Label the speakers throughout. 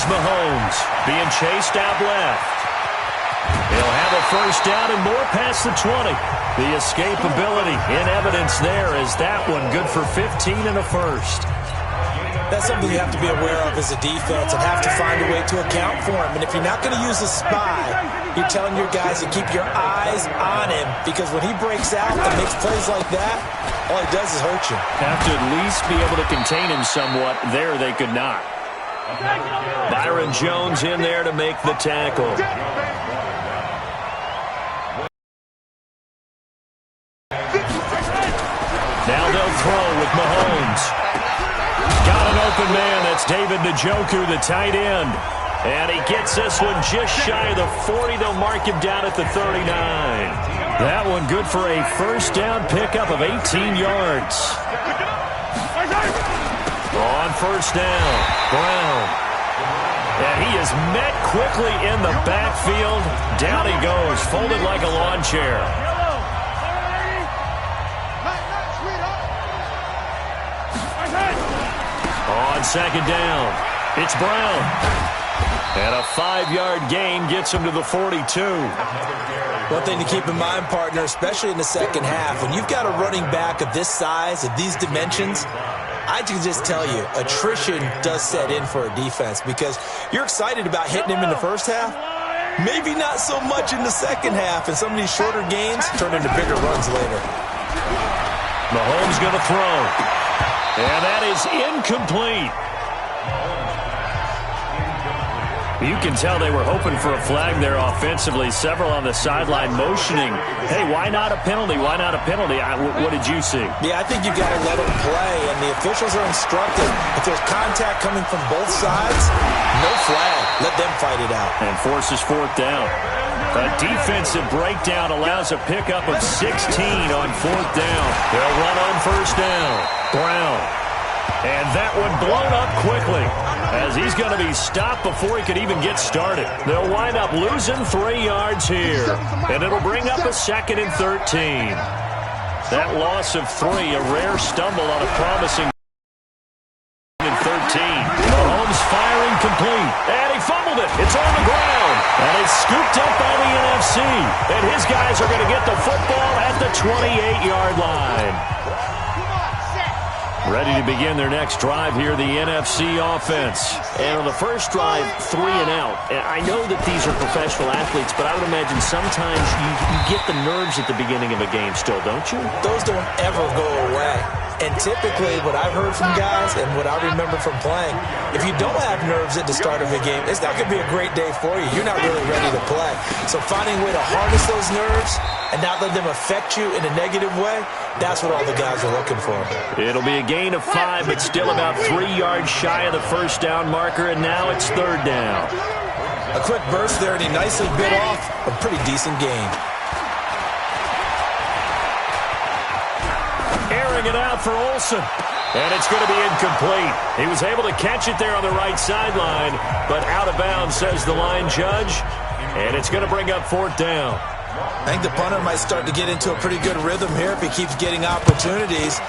Speaker 1: Mahomes, being chased out left. He'll have a first down and more past the 20. The escapability in evidence there as that one good for 15 and a first.
Speaker 2: That's something you have to be aware of as a defense and have to find a way to account for him. And if you're not going to use a spy, you're telling your guys to keep your eyes on him, because when he breaks out and makes plays like that, all he does is hurt you.
Speaker 1: Have to at least be able to contain him somewhat. There they could not. Byron Jones in there to make the tackle. Now they'll throw with Mahomes. Got an open man. That's David Njoku, the tight end. And he gets this one just shy of the 40. They'll mark him down at the 39. That one good for a first down pickup of 18 yards. On first down, Brown. And he is met quickly in the backfield. Down he goes, folded like a lawn chair. On second down, it's Brown. And a 5-yard gain gets him to the 42.
Speaker 2: One thing to keep in mind, partner, especially in the second half, when you've got a running back of this size, of these dimensions, I can just tell you, attrition does set in for a defense, because you're excited about hitting him in the first half. Maybe not so much in the second half, and some of these shorter gains turn into bigger runs later.
Speaker 1: Mahomes going to throw. And that is incomplete. You can tell they were hoping for a flag there offensively. Several on the sideline motioning. Hey, why not a penalty? Why not a penalty? What did you see?
Speaker 2: Yeah, I think you got to let them play, and the officials are instructed. If there's contact coming from both sides, no flag. Let them fight it out.
Speaker 1: And forces fourth down. A defensive breakdown allows a pickup of 16 on fourth down. They'll run on first down. Brown. And that one blown up quickly as he's going to be stopped before he could even get started. They'll wind up losing 3 yards here, and it'll bring up a 2nd and 13. That loss of 3, a rare stumble on a promising 13. Mahomes firing complete, and he fumbled it. It's on the ground, and it's scooped up by the NFC, and his guys are going to get the football at the 28-yard line. Ready to begin their next drive here, the NFC offense. And on the first drive, 3 and out. And I know that these are professional athletes, but I would imagine sometimes you get the nerves at the beginning of a game still, don't you?
Speaker 2: Those don't ever go away. And typically, what I've heard from guys and what I remember from playing, if you don't have nerves at the start of a game, it's not going to be a great day for you. You're not really ready to play. So finding a way to harness those nerves and not let them affect you in a negative way, that's what all the guys are looking for.
Speaker 1: It'll be a gain of 5, but still about 3 yards shy of the first down marker, and now it's third down.
Speaker 2: A quick burst there, and he nicely bit off a pretty decent gain.
Speaker 1: Airing it out for Olsen. And it's going to be incomplete. He was able to catch it there on the right sideline, but out of bounds, says the line judge. And it's going to bring up fourth down.
Speaker 2: I think the punter might start to get into a pretty good rhythm here if he keeps getting opportunities.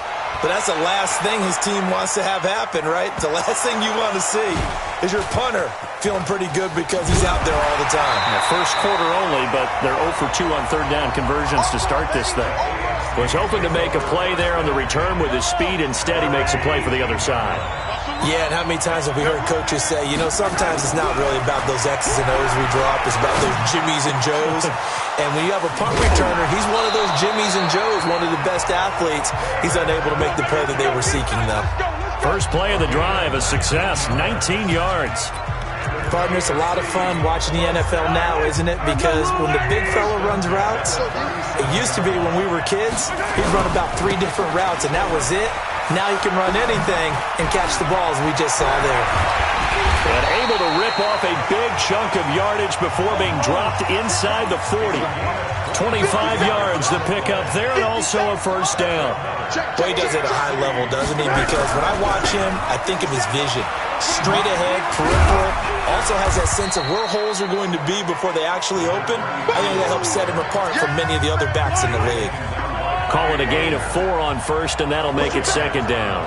Speaker 2: But that's the last thing his team wants to have happen, right? The last thing you want to see is your punter feeling pretty good because he's out there all the time.
Speaker 1: First quarter only, but they're 0 for 2 on third down conversions to start this thing. Was hoping to make a play there on the return with his speed. Instead, he makes a play for the other side.
Speaker 2: Yeah, and how many times have we heard coaches say, you know, sometimes it's not really about those X's and O's we drop. It's about those Jimmies and Joes. And when you have a punt returner, he's one of those Jimmies and Joes, one of the best athletes. He's unable to make the play that they were seeking, though.
Speaker 1: First play of the drive, a success, 19 yards.
Speaker 2: Partner, it's a lot of fun watching the NFL now, isn't it? Because when the big fella runs routes, it used to be when we were kids, he'd run about 3 different routes, and that was it. Now he can run anything and catch the balls we just saw there.
Speaker 1: And able to rip off a big chunk of yardage before being dropped inside the 40. 25 yards to pick up there, and also a first down.
Speaker 2: Well, he does it at a high level, doesn't he? Because when I watch him, I think of his vision. Straight ahead, peripheral. Also has that sense of where holes are going to be before they actually open. I think that helps set him apart from many of the other backs in the league.
Speaker 1: Call it a gain of 4 on first, and that'll make it second down.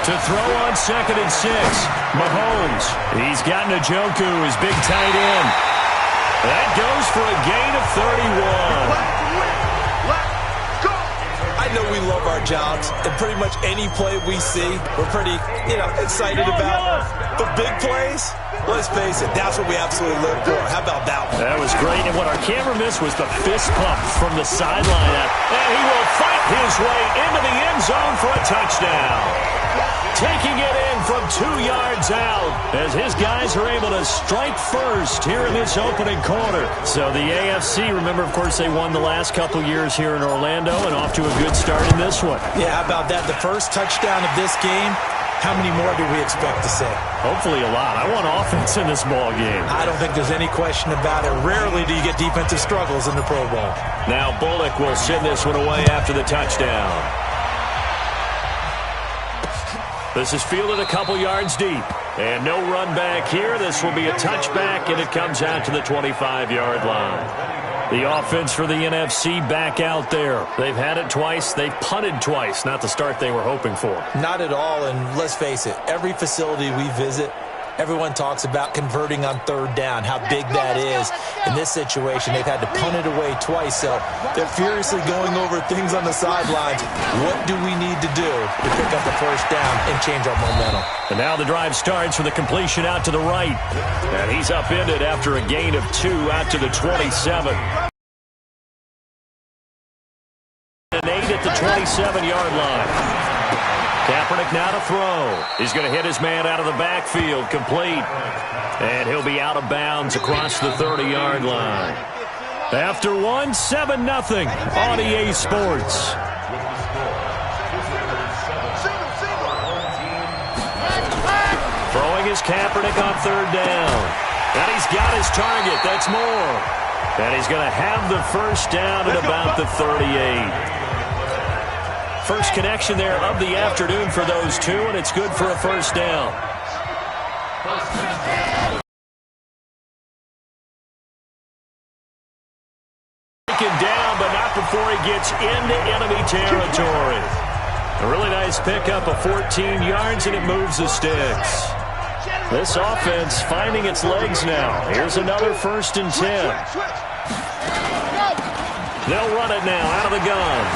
Speaker 1: To throw on 2nd and 6. Mahomes. He's got Njoku, his big tight end. That goes for a gain of 31.
Speaker 2: I know we love our jobs, and pretty much any play we see, we're pretty, excited about. But big plays, let's face it, that's what we absolutely live for. How about that one?
Speaker 1: That was great, and what our camera missed was the fist pump from the sideline. And he will fight his way into the end zone for a touchdown. Taking it in from 2 yards out as his guys are able to strike first here in this opening quarter. So the AFC, remember, of course, they won the last couple years here in Orlando and off to a good start in this one.
Speaker 2: Yeah, how about that? The first touchdown of this game, how many more do we expect to see?
Speaker 1: Hopefully a lot. I want offense in this ball game.
Speaker 2: I don't think there's any question about it. Rarely do you get defensive struggles in the Pro Bowl.
Speaker 1: Now Bullock will send this one away after the touchdown. This is fielded a couple yards deep. And no run back here. This will be a touchback, and it comes out to the 25-yard line. The offense for the NFC back out there. They've had it twice. They've punted twice. Not the start they were hoping for.
Speaker 2: Not at all, and let's face it, every facility we visit, everyone talks about converting on 3rd down, how big that is. In this situation, they've had to punt it away twice, so they're furiously going over things on the sidelines. What do we need to do to pick up the 1st down and change our momentum?
Speaker 1: And now the drive starts with a completion out to the right. And he's upended after a gain of 2 out to the 27. And 8 at the 27-yard line. Kaepernick now to throw. He's going to hit his man out of the backfield. Complete. And he'll be out of bounds across the 30-yard line. After 1, 7-0 on EA Sports. Throwing is Kaepernick on 3rd down. And he's got his target. That's more. And he's going to have the 1st down at about the 38. First connection there of the afternoon for those two, and it's good for a 1st down. Taken down, but not before he gets into enemy territory. A really nice pickup of 14 yards, and it moves the sticks. This offense finding its legs now. Here's another 1st and 10. They'll run it now out of the gun.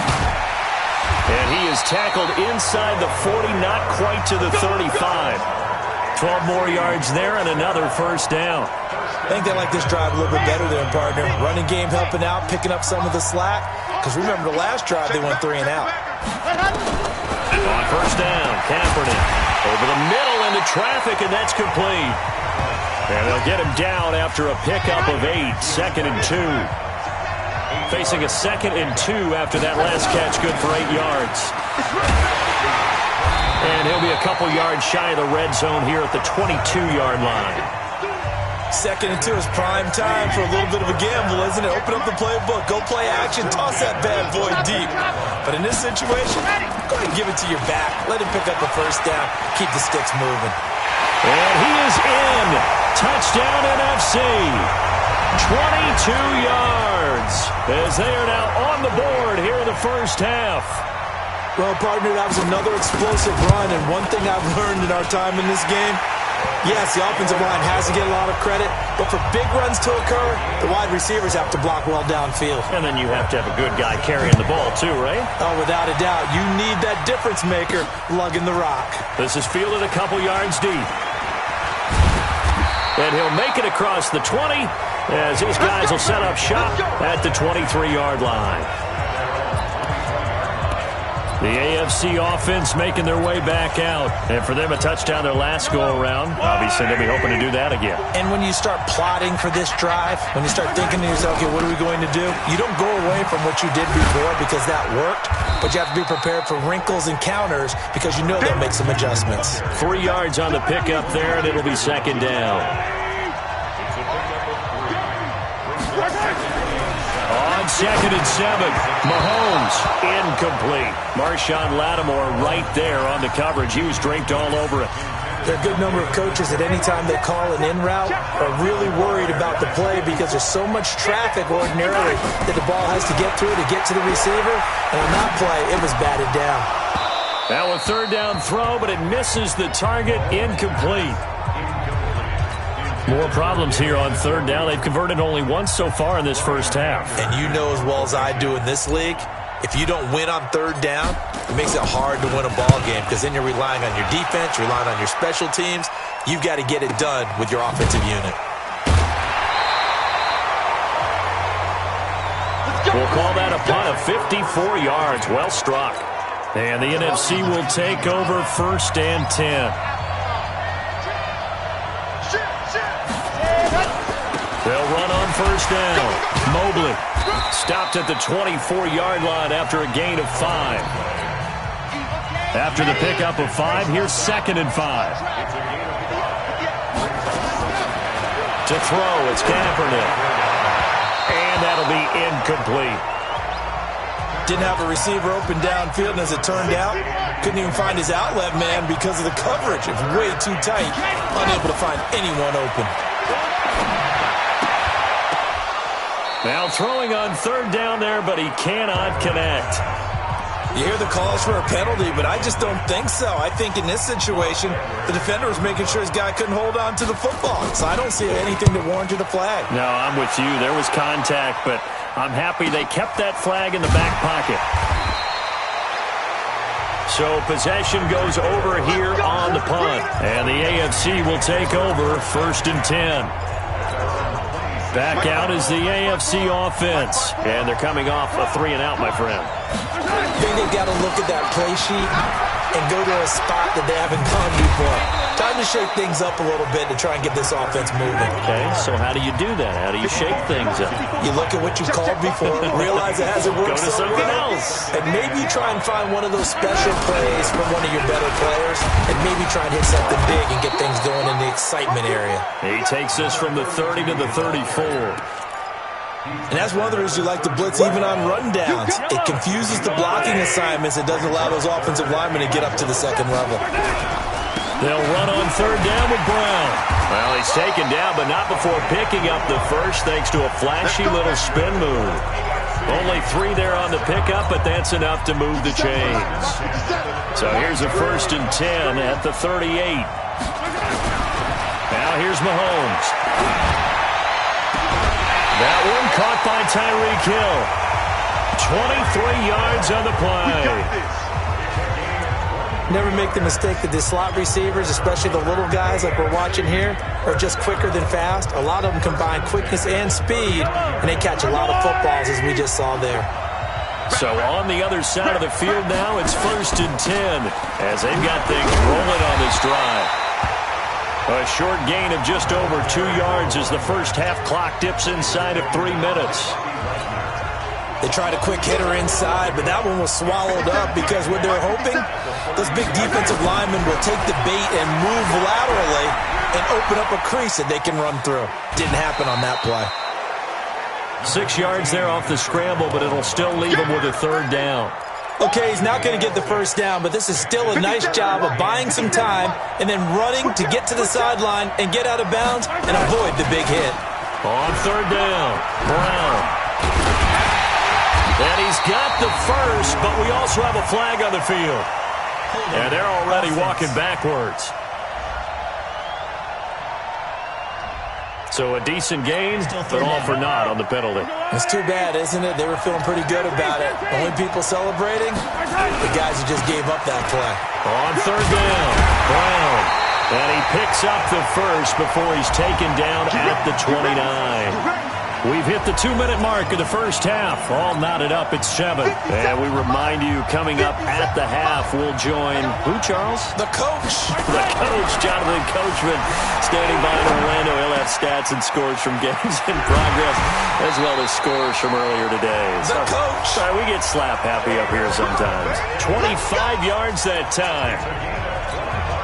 Speaker 1: And he is tackled inside the 40, not quite to the 35. 12 more yards there and another 1st down.
Speaker 2: I think they like this drive a little bit better than partner. Running game helping out, picking up some of the slack. Because remember the last drive, they went 3 and out.
Speaker 1: On 1st down, Kaepernick over the middle into traffic, and that's complete. And they'll get him down after a pickup of 8, 2nd and 2. Facing a 2nd and 2 after that last catch, good for 8 yards. And he'll be a couple yards shy of the red zone here at the 22-yard line.
Speaker 2: 2nd and 2 is prime time for a little bit of a gamble, isn't it? Open up the playbook, go play action, toss that bad boy deep. But in this situation, go ahead and give it to your back. Let him pick up the 1st down, keep the sticks moving.
Speaker 1: And he is in. Touchdown NFC. 22 yards as they are now on the board here in the 1st half.
Speaker 2: Well, partner, that was another explosive run, and one thing I've learned in our time in this game, yes, the offensive line has to get a lot of credit, but for big runs to occur, the wide receivers have to block well downfield.
Speaker 1: And then you have to have a good guy carrying the ball too, right?
Speaker 2: Oh, without a doubt. You need that difference maker lugging the rock.
Speaker 1: This is fielded a couple yards deep. And he'll make it across the 20 as his guys will set up shop at the 23-yard line. The AFC offense making their way back out. And for them, a touchdown their last go-around. Obviously, they'll be hoping to do that again.
Speaker 2: And when you start plotting for this drive, when you start thinking to yourself, okay, what are we going to do? You don't go away from what you did before because that worked, but you have to be prepared for wrinkles and counters because you know they'll make some adjustments.
Speaker 1: 3 yards on the pickup there, and it'll be 2nd down. On 2nd and 7, Mahomes incomplete. Marshawn Lattimore right there on the coverage. He was draped all over it.
Speaker 2: There are a good number of coaches that any time they call an in route are really worried about the play because there's so much traffic ordinarily that the ball has to get through to get to the receiver. And on that play, it was batted down.
Speaker 1: Now a third down throw, but it misses the target. Incomplete. More problems here on third down. They've converted only once so far in this first half.
Speaker 2: And you know as well as I do in this league, if you don't win on third down, it makes it hard to win a ball game because then you're relying on your defense, you're relying on your special teams. You've got to get it done with your offensive unit.
Speaker 1: We'll call that a punt of 54 yards. Well struck. And the NFC will take over first and 10. They'll run on first down. Mobley stopped at the 24-yard line after a gain of 5. After the pickup of 5, here's 2nd and 5. To throw, it's Kaepernick. And that'll be incomplete.
Speaker 2: Didn't have a receiver open downfield, and as it turned out, couldn't even find his outlet man because of the coverage. It's way too tight. Unable to find anyone open.
Speaker 1: Now throwing on third down there, but he cannot connect.
Speaker 2: You hear the calls for a penalty, but I just don't think so. I think in this situation, the defender was making sure his guy couldn't hold on to the football. So I don't see anything that warranted a flag.
Speaker 1: No, I'm with you. There was contact, but I'm happy they kept that flag in the back pocket. So possession goes over here on the punt. And the AFC will take over first and 10. Back out is the AFC offense. And they're coming off a 3-and-out, my friend.
Speaker 2: I think they've got to look at that play sheet and go to a spot that they haven't gone before. Time to shake things up a little bit to try and get this offense moving.
Speaker 1: Okay, so how do you do that? How do you shake things up?
Speaker 2: You look at what you called before, realize it hasn't worked
Speaker 1: so
Speaker 2: something
Speaker 1: well,
Speaker 2: else. And maybe you try and find one of those special plays from one of your better players, and maybe try and hit something big and get things going in the excitement area.
Speaker 1: He takes us from the 30 to the 34.
Speaker 2: And that's one of the reasons you like to blitz even on rundowns. It confuses the blocking assignments. It doesn't allow those offensive linemen to get up to the second level.
Speaker 1: They'll run on third down with Brown. Well, he's taken down, but not before picking up the first thanks to a flashy little spin move. Only 3 there on the pickup, but that's enough to move the chains. So here's a first and 10 at the 38. Now here's Mahomes. That one caught by Tyreek Hill. 23 yards on the play.
Speaker 2: Never make the mistake that the slot receivers, especially the little guys like we're watching here, are just quicker than fast. A lot of them combine quickness and speed, and they catch a lot of footballs, as we just saw there.
Speaker 1: So on the other side of the field now, it's first and 10 as they've got things rolling on this drive. A short gain of just over 2 yards as the first half clock dips inside of 3 minutes.
Speaker 2: They tried a quick hitter inside, but that one was swallowed up because what they're hoping, those big defensive linemen will take the bait and move laterally and open up a crease that they can run through. Didn't happen on that play.
Speaker 1: 6 yards there off the scramble, but it'll still leave him with a third down.
Speaker 2: Okay, he's not going to get the first down, but this is still a nice job of buying some time and then running to get to the sideline and get out of bounds and avoid the big hit.
Speaker 1: On third down, Brown. And he's got the first, but we also have a flag on the field. And they're already walking backwards. So a decent gain, but all for naught on the penalty.
Speaker 2: It's too bad, isn't it? They were feeling pretty good about it. Only people celebrating, the guys who just gave up that play.
Speaker 1: On third down, Brown. And he picks up the first before he's taken down at the 29. We've hit the 2-minute mark of the first half. All knotted up at 7. And we remind you, coming up at the half, we'll join who, Charles?
Speaker 2: The coach.
Speaker 1: The coach, Jonathan Coachman, standing by in Orlando. He'll have stats and scores from games in progress, as well as scores from earlier today.
Speaker 2: The coach.
Speaker 1: Sorry, we get slap happy up here sometimes. 25 yards that time.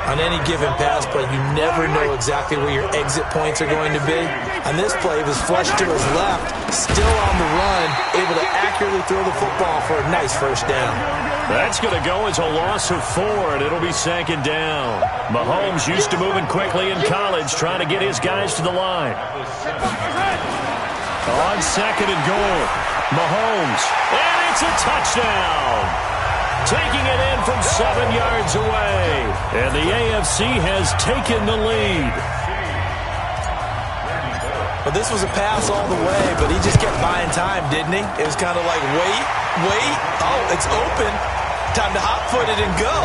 Speaker 2: On any given pass play, you never know exactly where your exit points are going to be. On this play, he was flushed to his left, still on the run, able to accurately throw the football for a nice first down.
Speaker 1: That's going to go as a loss of 4, and it'll be second down. Mahomes used to moving quickly in college, trying to get his guys to the line. On second and goal, Mahomes, and it's a touchdown. taking it in from 7 yards away. And the AFC has taken the lead.
Speaker 2: Well, this was a pass all the way, but he just kept buying time, didn't he? It was kind of like, wait. Oh, it's open. Time to hot-foot it and go.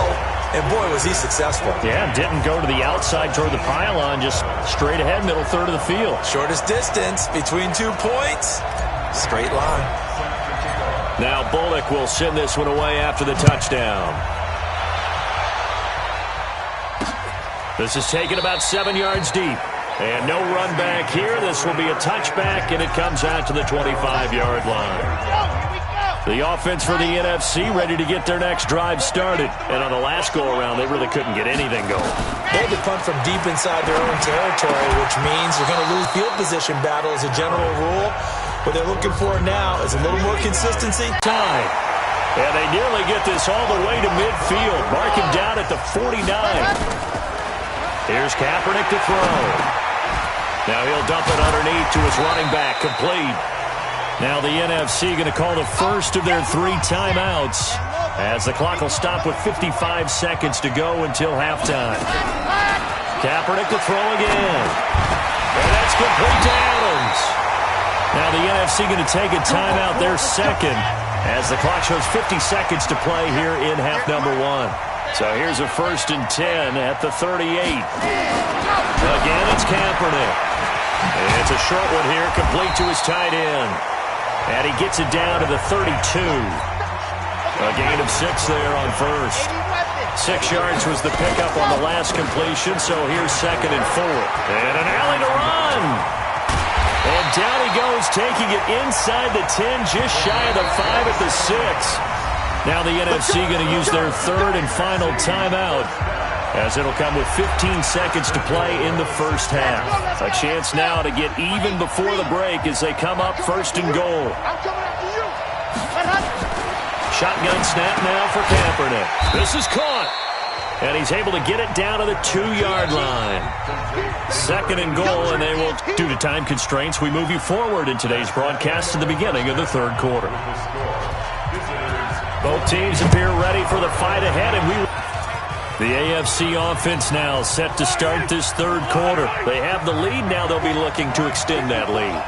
Speaker 2: And, boy, was he successful.
Speaker 1: Yeah, didn't go to the outside toward the pylon, just straight ahead, middle third of the field.
Speaker 2: Shortest distance between 2 points. Straight line.
Speaker 1: Now Bullock will send this one away after the touchdown. This is taken about 7 yards deep. And no run back here. This will be a touchback, and it comes out to the 25-yard line. The offense for the NFC ready to get their next drive started. And on the last go-around, they really couldn't get anything going.
Speaker 2: They had to punt from deep inside their own territory, which means you're going to lose field position battle as a general rule. What they're looking for now is a little more consistency.
Speaker 1: Time. And they nearly get this all the way to midfield. Mark him down at the 49. Here's Kaepernick to throw. Now he'll dump it underneath to his running back, complete. Now the NFC going to call the first of their 3 timeouts as the clock will stop with 55 seconds to go until halftime. Kaepernick to throw again. And that's complete to Adams. Now the NFC going to take a timeout, their second, as the clock shows 50 seconds to play here in half number 1. So here's a 1st and 10 at the 38. Again, it's Kaepernick. It's a short one here, complete to his tight end. And he gets it down to the 32. A gain of 6 there on first. 6 yards was the pickup on the last completion, so here's 2nd and 4. And an alley to run. And down he goes, taking it inside the 10, just shy of the 5 at the 6. Now the NFC going to use their 3rd and final timeout, as it'll come with 15 seconds to play in the first half. A chance now to get even before the break as they come up 1st and goal. Shotgun snap now for Kaepernick. This is caught. And he's able to get it down to the 2-yard line. 2nd and goal, and they will, due to time constraints, we move you forward in today's broadcast to the beginning of the 3rd quarter. Both teams appear ready for the fight ahead, and the AFC offense now set to start this 3rd quarter. They have the lead. Now they'll be looking to extend that lead.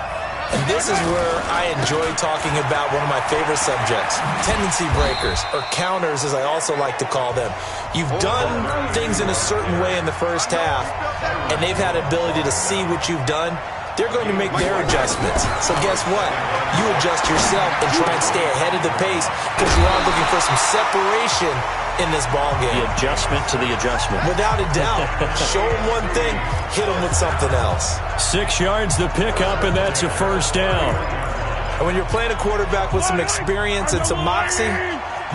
Speaker 2: And this is where I enjoy talking about one of my favorite subjects, tendency breakers, or counters as I also like to call them. You've done things in a certain way in the first half, and they've had ability to see what you've done. They're going to make their adjustments. So guess what? You adjust yourself and try and stay ahead of the pace because you are looking for some separation in this ball game.
Speaker 1: The adjustment to the adjustment.
Speaker 2: Without a doubt. Show them one thing, hit them with something else.
Speaker 1: 6 yards the pickup, and that's a 1st down.
Speaker 2: And when you're playing a quarterback with some experience and some moxie,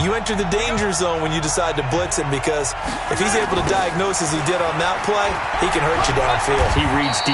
Speaker 2: you enter the danger zone when you decide to blitz him, because if he's able to diagnose as he did on that play, he can hurt you downfield.
Speaker 1: He reads deep.